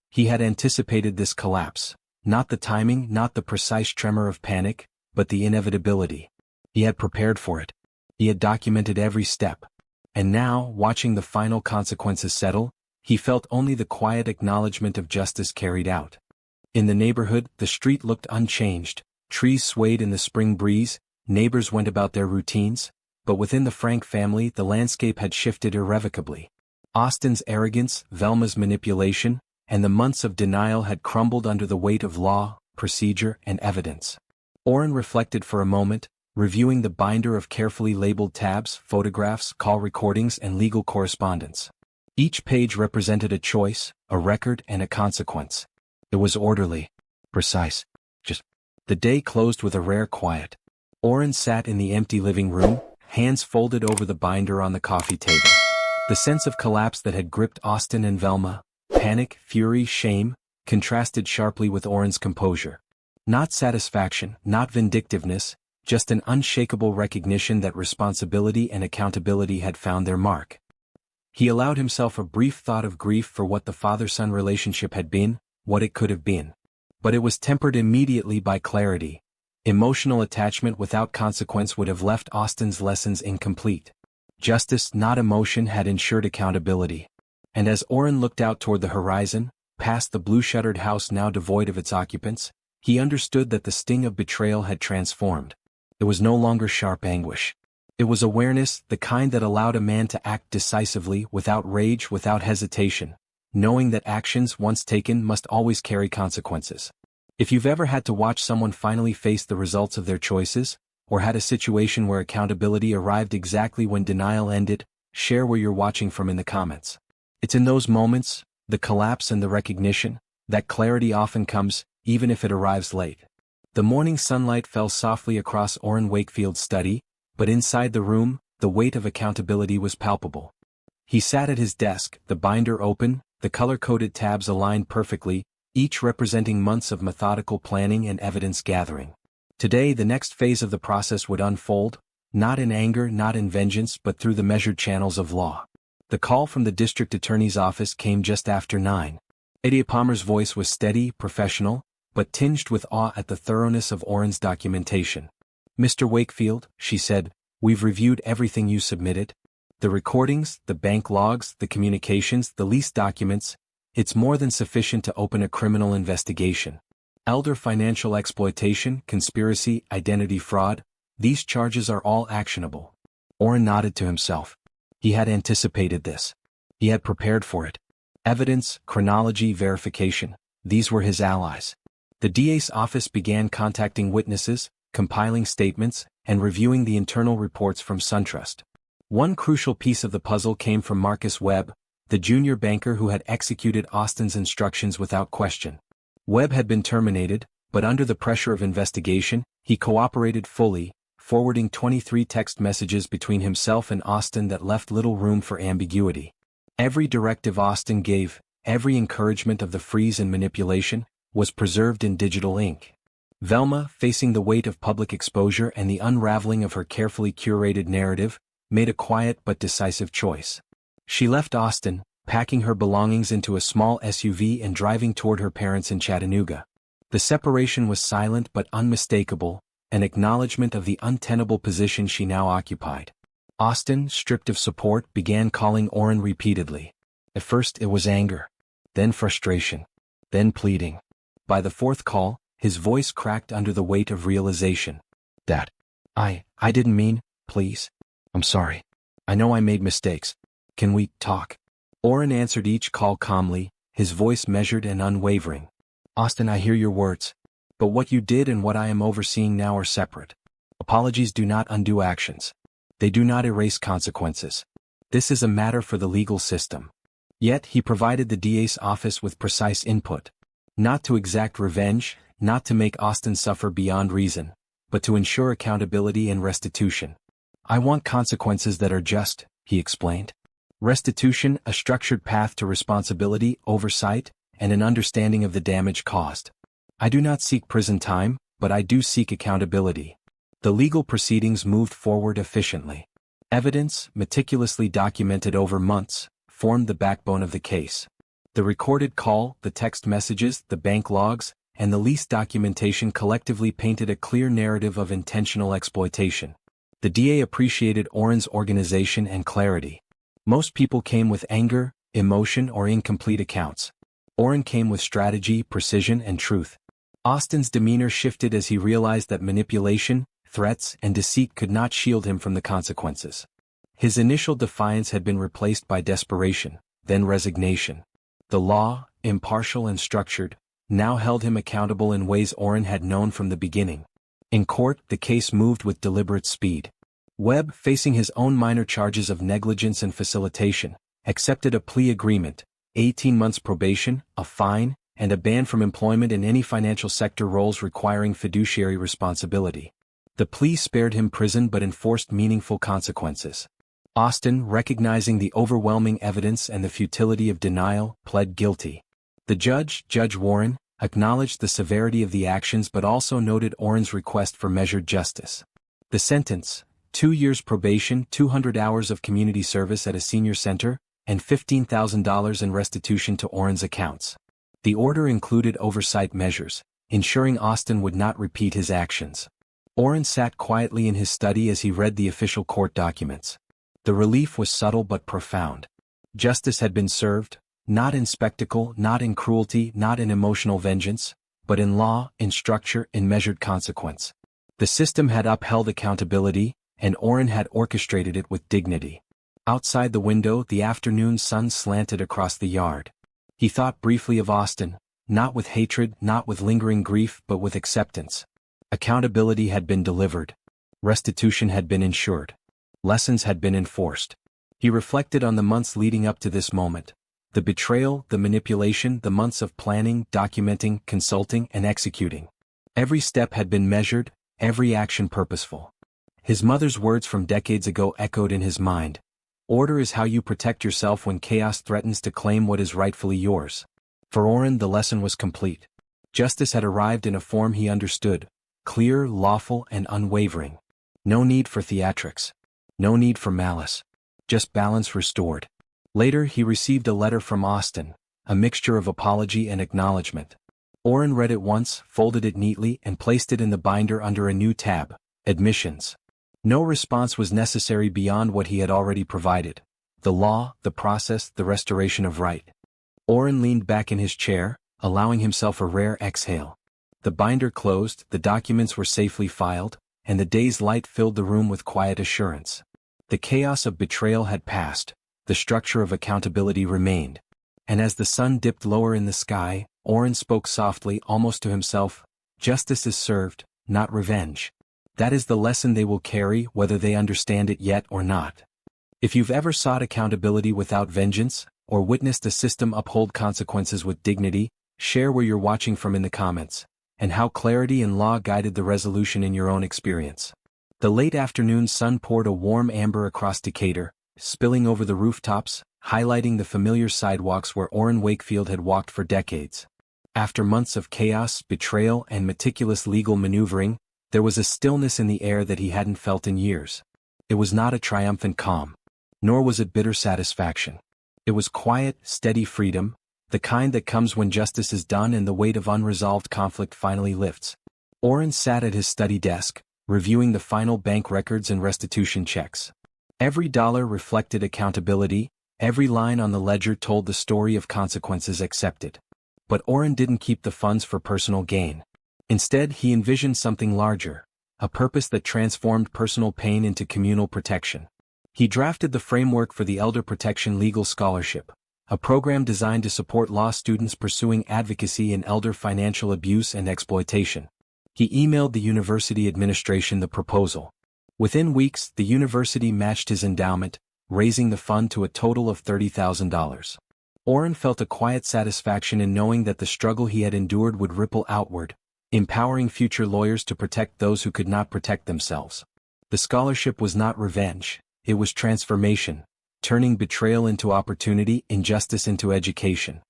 He had anticipated this collapse. Not the timing, not the precise tremor of panic, but the inevitability. He had prepared for it. He had documented every step. And now, watching the final consequences settle, he felt only the quiet acknowledgement of justice carried out. In the neighborhood, the street looked unchanged, trees swayed in the spring breeze, neighbors went about their routines, but within the Frank family the landscape had shifted irrevocably. Austin's arrogance, Velma's manipulation, and the months of denial had crumbled under the weight of law, procedure, and evidence. Orin reflected for a moment, reviewing the binder of carefully labeled tabs, photographs, call recordings, and legal correspondence. Each page represented a choice, a record, and a consequence. It was orderly, precise. The day closed with a rare quiet. Orin sat in the empty living room, hands folded over the binder on the coffee table. The sense of collapse that had gripped Austin and Velma, panic, fury, shame, contrasted sharply with Orin's composure. Not satisfaction, not vindictiveness, just an unshakable recognition that responsibility and accountability had found their mark. He allowed himself a brief thought of grief for what the father-son relationship had been, what it could have been. But it was tempered immediately by clarity. Emotional attachment without consequence would have left Austin's lessons incomplete. Justice, not emotion, had ensured accountability. And as Orin looked out toward the horizon, past the blue-shuttered house now devoid of its occupants, he understood that the sting of betrayal had transformed. It was no longer sharp anguish. It was awareness, the kind that allowed a man to act decisively, without rage, without hesitation, knowing that actions once taken must always carry consequences. If you've ever had to watch someone finally face the results of their choices, or had a situation where accountability arrived exactly when denial ended, share where you're watching from in the comments. It's in those moments, the collapse and the recognition, that clarity often comes, even if it arrives late. The morning sunlight fell softly across Orin Wakefield's study, but inside the room, the weight of accountability was palpable. He sat at his desk, the binder open, the color-coded tabs aligned perfectly, each representing months of methodical planning and evidence gathering. Today, the next phase of the process would unfold, not in anger, not in vengeance, but through the measured channels of law. The call from the district attorney's office came just after 9. Eddie Palmer's voice was steady, professional, but tinged with awe at the thoroughness of Orin's documentation. "Mr. Wakefield," she said, "we've reviewed everything you submitted. The recordings, the bank logs, the communications, the lease documents. It's more than sufficient to open a criminal investigation. Elder financial exploitation, conspiracy, identity fraud, these charges are all actionable." Orin nodded to himself. He had anticipated this. He had prepared for it. Evidence, chronology, verification, these were his allies. The DA's office began contacting witnesses, compiling statements, and reviewing the internal reports from SunTrust. One crucial piece of the puzzle came from Marcus Webb, the junior banker who had executed Austin's instructions without question. Webb had been terminated, but under the pressure of investigation, he cooperated fully, forwarding 23 text messages between himself and Austin that left little room for ambiguity. Every directive Austin gave, every encouragement of the freeze and manipulation, was preserved in digital ink. Velma, facing the weight of public exposure and the unraveling of her carefully curated narrative, made a quiet but decisive choice. She left Austin, packing her belongings into a small SUV and driving toward her parents in Chattanooga. The separation was silent but unmistakable, an acknowledgement of the untenable position she now occupied. Austin, stripped of support, began calling Orin repeatedly. At first it was anger, then frustration, then pleading. By the fourth call, his voice cracked under the weight of realization. "That. I didn't mean, please. I'm sorry. I know I made mistakes. Can we talk?" Orin answered each call calmly, his voice measured and unwavering. "Austin, I hear your words. But what you did and what I am overseeing now are separate. Apologies do not undo actions. They do not erase consequences. This is a matter for the legal system." Yet he provided the DA's office with precise input. Not to exact revenge, not to make Austin suffer beyond reason, but to ensure accountability and restitution. "I want consequences that are just," he explained. "Restitution, a structured path to responsibility, oversight, and an understanding of the damage caused. I do not seek prison time, but I do seek accountability." The legal proceedings moved forward efficiently. Evidence, meticulously documented over months, formed the backbone of the case. The recorded call, the text messages, the bank logs, and the lease documentation collectively painted a clear narrative of intentional exploitation. The DA appreciated Orin's organization and clarity. Most people came with anger, emotion, or incomplete accounts. Orin came with strategy, precision, and truth. Austin's demeanor shifted as he realized that manipulation, threats, and deceit could not shield him from the consequences. His initial defiance had been replaced by desperation, then resignation. The law, impartial and structured, now held him accountable in ways Orin had known from the beginning. In court, the case moved with deliberate speed. Webb, facing his own minor charges of negligence and facilitation, accepted a plea agreement, 18 months probation, a fine, and a ban from employment in any financial sector roles requiring fiduciary responsibility. The plea spared him prison but enforced meaningful consequences. Austin, recognizing the overwhelming evidence and the futility of denial, pled guilty. The judge, Judge Warren, acknowledged the severity of the actions but also noted Orin's request for measured justice. The sentence, 2 years probation, 200 hours of community service at a senior center, and $15,000 in restitution to Orin's accounts. The order included oversight measures, ensuring Austin would not repeat his actions. Orin sat quietly in his study as he read the official court documents. The relief was subtle but profound. Justice had been served, not in spectacle, not in cruelty, not in emotional vengeance, but in law, in structure, in measured consequence. The system had upheld accountability, and Orin had orchestrated it with dignity. Outside the window, the afternoon sun slanted across the yard. He thought briefly of Austin, not with hatred, not with lingering grief, but with acceptance. Accountability had been delivered. Restitution had been ensured. Lessons had been enforced. He reflected on the months leading up to this moment. The betrayal, the manipulation, the months of planning, documenting, consulting, and executing. Every step had been measured, every action purposeful. His mother's words from decades ago echoed in his mind. Order is how you protect yourself when chaos threatens to claim what is rightfully yours. For Orin, the lesson was complete. Justice had arrived in a form he understood, clear, lawful, and unwavering. No need for theatrics. No need for malice. Just balance restored. Later, he received a letter from Austin, a mixture of apology and acknowledgement. Orin read it once, folded it neatly, and placed it in the binder under a new tab, Admissions. No response was necessary beyond what he had already provided: the law, the process, the restoration of right. Orin leaned back in his chair, allowing himself a rare exhale. The binder closed, the documents were safely filed, and the day's light filled the room with quiet assurance. The chaos of betrayal had passed, the structure of accountability remained. And as the sun dipped lower in the sky, Orin spoke softly, almost to himself, "Justice is served, not revenge." That is the lesson they will carry, whether they understand it yet or not. If you've ever sought accountability without vengeance, or witnessed a system uphold consequences with dignity, share where you're watching from in the comments, and how clarity and law guided the resolution in your own experience. The late afternoon sun poured a warm amber across Decatur, spilling over the rooftops, highlighting the familiar sidewalks where Orin Wakefield had walked for decades. After months of chaos, betrayal, and meticulous legal maneuvering, there was a stillness in the air that he hadn't felt in years. It was not a triumphant calm, nor was it bitter satisfaction. It was quiet, steady freedom, the kind that comes when justice is done and the weight of unresolved conflict finally lifts. Orin sat at his study desk, reviewing the final bank records and restitution checks. Every dollar reflected accountability, every line on the ledger told the story of consequences accepted. But Orin didn't keep the funds for personal gain. Instead, he envisioned something larger, a purpose that transformed personal pain into communal protection. He drafted the framework for the Elder Protection Legal Scholarship, a program designed to support law students pursuing advocacy in elder financial abuse and exploitation. He emailed the university administration the proposal. Within weeks, the university matched his endowment, raising the fund to a total of $30,000. Orin felt a quiet satisfaction in knowing that the struggle he had endured would ripple outward, empowering future lawyers to protect those who could not protect themselves. The scholarship was not revenge, it was transformation, turning betrayal into opportunity, injustice into education.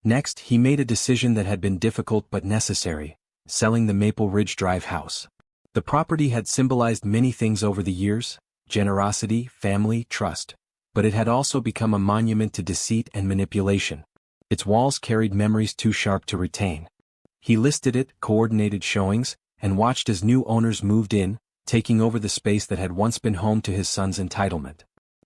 Next, he made a decision that had been difficult but necessary: selling the Maple Ridge Drive house. The property had symbolized many things over the years: generosity, family, trust. But it had also become a monument to deceit and manipulation. Its walls carried memories too sharp to retain. He listed it, coordinated showings, and watched as new owners moved in, taking over the space that had once been home to his son's entitlement.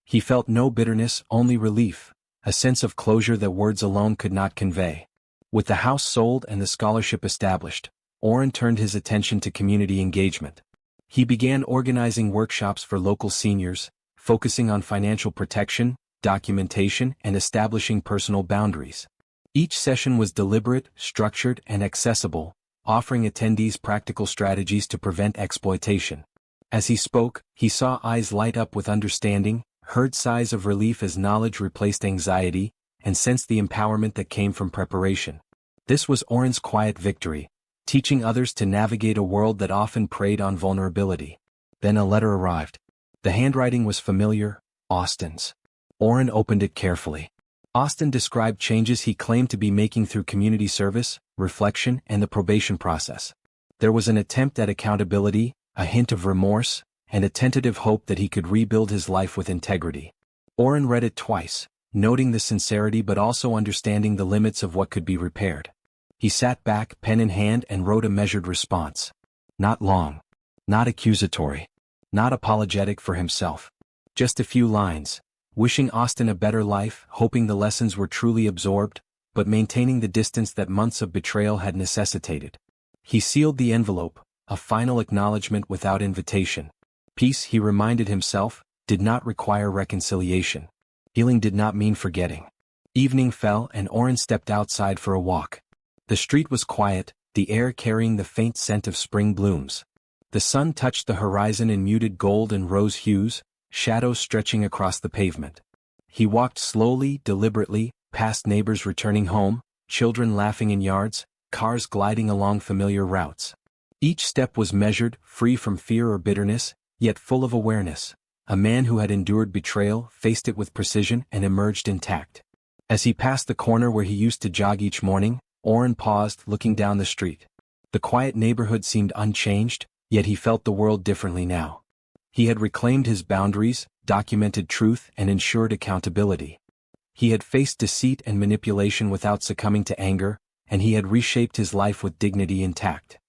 He felt no bitterness, only relief, a sense of closure that words alone could not convey. With the house sold and the scholarship established, Orin turned his attention to community engagement. He began organizing workshops for local seniors, focusing on financial protection, documentation, and establishing personal boundaries. Each session was deliberate, structured, and accessible, offering attendees practical strategies to prevent exploitation. As he spoke, he saw eyes light up with understanding, heard sighs of relief as knowledge replaced anxiety, and sensed the empowerment that came from preparation. This was Orin's quiet victory, teaching others to navigate a world that often preyed on vulnerability. Then a letter arrived. The handwriting was familiar, Austin's. Orin opened it carefully. Austin described changes he claimed to be making through community service, reflection, and the probation process. There was an attempt at accountability, a hint of remorse, and a tentative hope that he could rebuild his life with integrity. Orin read it twice, noting the sincerity but also understanding the limits of what could be repaired. He sat back, pen in hand, and wrote a measured response. Not long. Not accusatory. Not apologetic for himself. Just a few lines, wishing Austin a better life, hoping the lessons were truly absorbed, but maintaining the distance that months of betrayal had necessitated. He sealed the envelope, a final acknowledgement without invitation. Peace, he reminded himself, did not require reconciliation. Healing did not mean forgetting. Evening fell and Orin stepped outside for a walk. The street was quiet, the air carrying the faint scent of spring blooms. The sun touched the horizon in muted gold and rose hues, shadows stretching across the pavement. He walked slowly, deliberately, past neighbors returning home, children laughing in yards, cars gliding along familiar routes. Each step was measured, free from fear or bitterness, yet full of awareness. A man who had endured betrayal faced it with precision and emerged intact. As he passed the corner where he used to jog each morning, Orin paused, looking down the street. The quiet neighborhood seemed unchanged, yet he felt the world differently now. He had reclaimed his boundaries, documented truth, and ensured accountability. He had faced deceit and manipulation without succumbing to anger, and he had reshaped his life with dignity intact.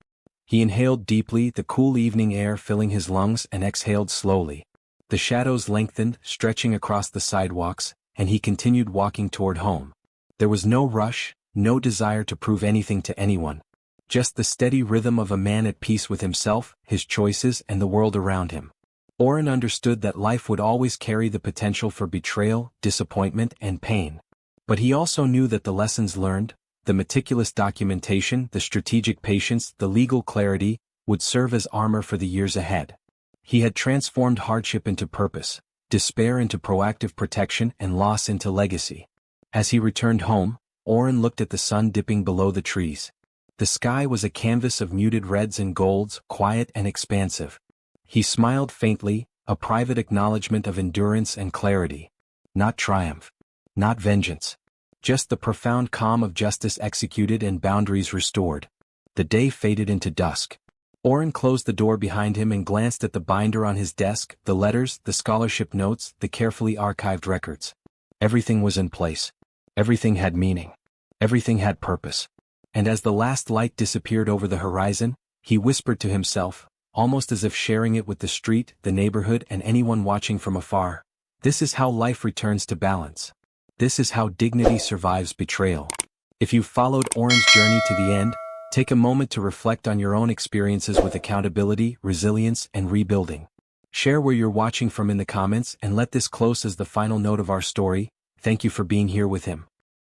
He inhaled deeply, the cool evening air filling his lungs, and exhaled slowly. The shadows lengthened, stretching across the sidewalks, and he continued walking toward home. There was no rush, no desire to prove anything to anyone. Just the steady rhythm of a man at peace with himself, his choices, and the world around him. Orin understood that life would always carry the potential for betrayal, disappointment, and pain. But he also knew that the lessons learned, the meticulous documentation, the strategic patience, the legal clarity, would serve as armor for the years ahead. He had transformed hardship into purpose, despair into proactive protection, and loss into legacy. As he returned home, Orin looked at the sun dipping below the trees. The sky was a canvas of muted reds and golds, quiet and expansive. He smiled faintly, a private acknowledgement of endurance and clarity. Not triumph. Not vengeance. Just the profound calm of justice executed and boundaries restored. The day faded into dusk. Orin closed the door behind him and glanced at the binder on his desk, the letters, the scholarship notes, the carefully archived records. Everything was in place. Everything had meaning. Everything had purpose. And as the last light disappeared over the horizon, he whispered to himself, almost as if sharing it with the street, the neighborhood, and anyone watching from afar, this is how life returns to balance. This is how dignity survives betrayal. If you've followed Orin's journey to the end, take a moment to reflect on your own experiences with accountability, resilience, and rebuilding. Share where you're watching from in the comments and let this close as the final note of our story. Thank you for being here with him.